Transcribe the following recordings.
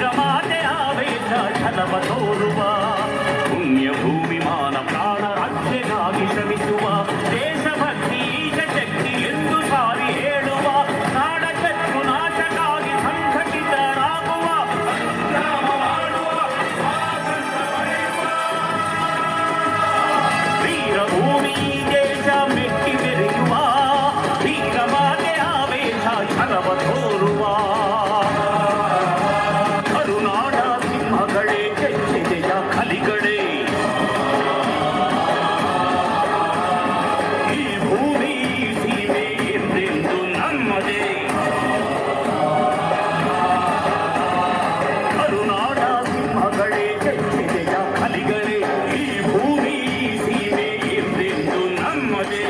ವೀರಮಾತೆ ಆವೇಶ ಛಲವ ತೋರುವ ಪುಣ್ಯ ಭೂಮಿ ಮಾನ ಪ್ರಾಣ ರಕ್ಷೆಗಾಗಿ ಶ್ರಮಿಸುವ ದೇಶಭಕ್ತಿ ಈಶ ಶಕ್ತಿ ಎಂದು ಸಾರಿ ಹೇಳುವ ನಾಡ ಶತ್ರು ನಾಶಕ್ಕಾಗಿ ಸಂಘಟಿತರಾಗುವ ಸಂಗ್ರಾಮ ಮಾಡುವ ವೀರಭೂಮಿ ದೇಶ ಮೆಟ್ಟಿ ಬೆರೆಯುವ ವೀರಮಾತೆ ಆವೇಶ ಛಲವ ತೋರುವ ಕರುನಾಡ ಸಿಂಹಗಳೇ ಕೆಚ್ಚೆದೆಯ ಕಲಿಗಳೇ ಈ ಭೂಮಿ ಸೀಮೆ ಎಂದೆಂದು ನಮ್ಮದೇ ಕರುನಾಡ ಸಿಂಹಗಳೇ ಕೆಚ್ಚೆದೆಯ ಕಲಿಗಳೇ ಈ ಭೂಮಿ ಸೀಮೆ ಎಂದೆಂದು ನಮ್ಮದೇ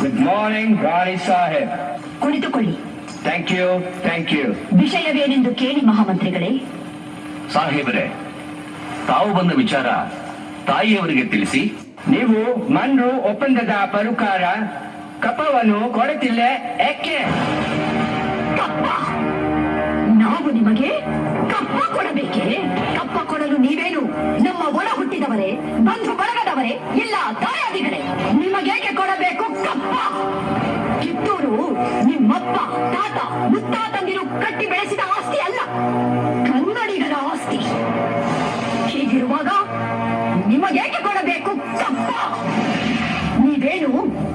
Good morning, Rani Sahib. ಕುಳಿತುಕೊಳ್ಳಿ. Thank you, thank you. ವಿಷಯವೇನೆಂದು ಕೇಳಿ ಮಹಾಮಂತ್ರಿಗಳೇ. ಸಾಹೇಬರೇ, ತಾವು ಬಂದ ವಿಚಾರ ತಾಯಿಯವರಿಗೆ ತಿಳಿಸಿ. ನೀವು ಮನ್ರು ಒಪ್ಪಂದದ ಪ್ರಕಾರ ಕಪ್ಪವನ್ನು ಕೊಡುತ್ತಿಲ್ಲ ಏಕೆ? ಕಪ್ಪ? ನಾವು ನಿಮಗೆ ಕಪ್ಪ ಕೊಡಬೇಕೆ? ಕಪ್ಪ ಕೊಡಲು ನೀವೇನು ನಮ್ಮ ಒಳ ಹುಟ್ಟಿದವರೇ, ಬಂಧು ಬಳಗದವರೇ, ಇಲ್ಲ ದಾಯಾದಿಗಳೇ? ನಿಮಗೇಕೆ ಕೊಡಬೇಕು ಕಪ್ಪ? ಕಿತ್ತೂರು ನಿಮ್ಮಪ್ಪ ತಾತ ಮುತ್ತಾತಂದಿರು ಕಟ್ಟಿ ಬೆಳೆಸಿದ ಆಸ್ತಿ ಅಲ್ಲ, ಕನ್ನಡಿಗರ ಆಸ್ತಿ. ಹೀಗಿರುವಾಗ ನಿಮಗೇಕೆ ಕೊಡಬೇಕು ಕಪ್ಪ? ನೀವೇನು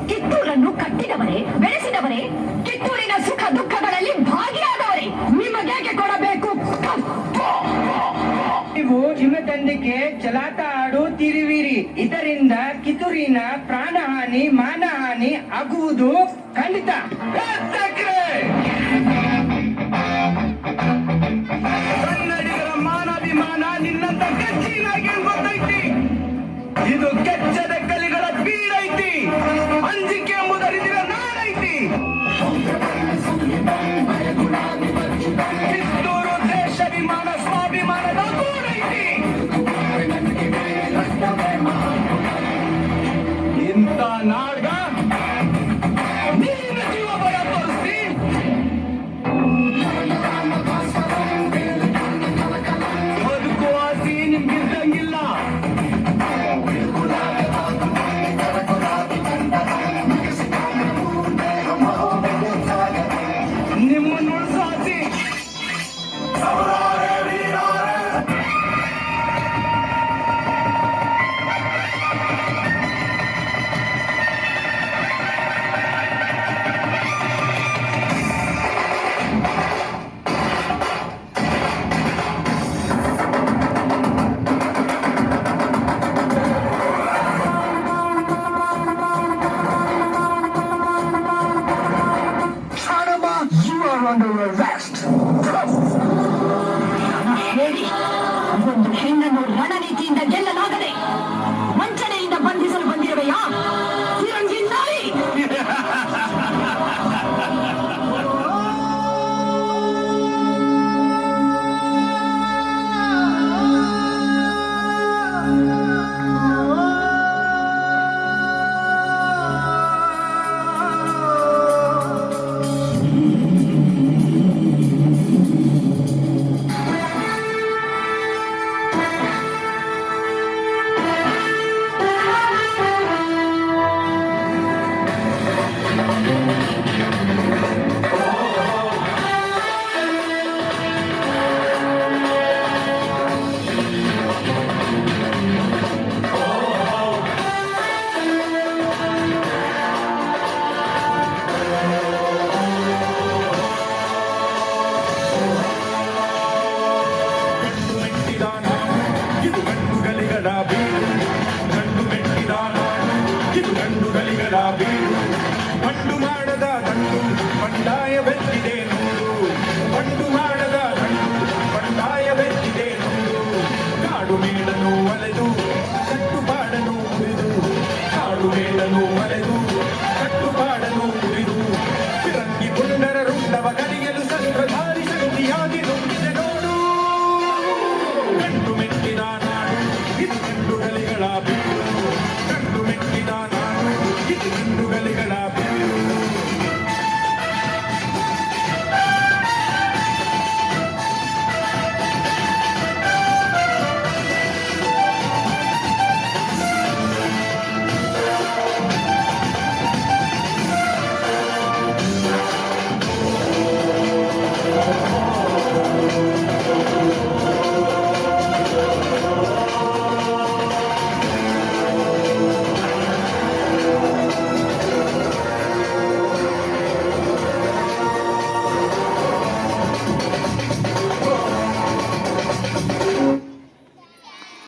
ಕಿತ್ತೂರನ್ನು ಕಟ್ಟಿದವರೇ, ಬೆಳೆಸಿದವರೇ, ಕಿತ್ತೂರಿನ ಸುಖ ದುಃಖಗಳಲ್ಲಿ ಭಾಗಿಯಾದವರೇ. ನಿಮಗೇಕೆ ಕೊಡಬೇಕು ಕಪ್ಪ? ನೀವು ಹಿಮದಂಡಿಗೆ ಚಲಾಟ ಆಡುತ್ತಿರುವಿರಿ. ಇದರಿಂದ ಕಿತ್ತೂರಿನ ಪ್ರಾಣಹಾನಿ ಮಾನಹಾನಿ ಆಗುವುದು ಖಂಡಿತ. ಕನ್ನಡಿಗರ ಮಾನಾಭಿಮಾನ ನಿನ್ನಂತ ಗಚ್ಚಿನಾಗಿ ಗೊತ್ತೈತಿ. ಇದು ಕೆಚ್ಚದ ಕಲಿಗಳ ಬೀಡೈತಿ. ಅಂಜಿಕೆ ಎಂಬುದರಿದಿರ ನಾಡೈತಿ. ಕಿತ್ತೂರು ದೇಶಾಭಿಮಾನ ಸ್ವಾಭಿಮಾನದ ಗೂಡೈತಿ. ಇಂಥ ನಾಡ್ಗ ನೀನು ಜೀವ ಬರ ತೋರಿಸಿ ಬದುಕುವ ಆಸೆ ನಿಮ್ಗಿದ್ದಂಗಿಲ್ಲ. ನಿಮ್ಮನ್ನು ಉಳಿಸೋ ಆಸೆ ಹೇಳಿ, ಒಂದು ಹೆಣ್ಣನ್ನು ರಣನೀತಿಯಿಂದ ಗೆಲ್ಲಲಾಗದೆ ವಂಚನೆಯಿಂದ ಬಂಧಿಸಲು ಬಂದಿರುವೆಯಾ ಚಿರಂಜಿ ನಾಯಿ? ಬಂಡು ಮಾಡದ ದಂಡು ಬಂಡಾಯ ಬೆಚ್ಚಿದೆ ನೋಡು, ಬಂಡು ಮಾಡದ ದಂಡು ಬಂಡಾಯ ಬೆಚ್ಚಿದೆ ನೋಡು. ಕಾಡು ಮೇಡನ್ನು ಒಲೆದು ಕಟ್ಟು ಬೀಡು ಕಂಡು ಮೆಟ್ಟಿದ ನಾನು ಇದು ಗಂಡುಗಳಿಗಳ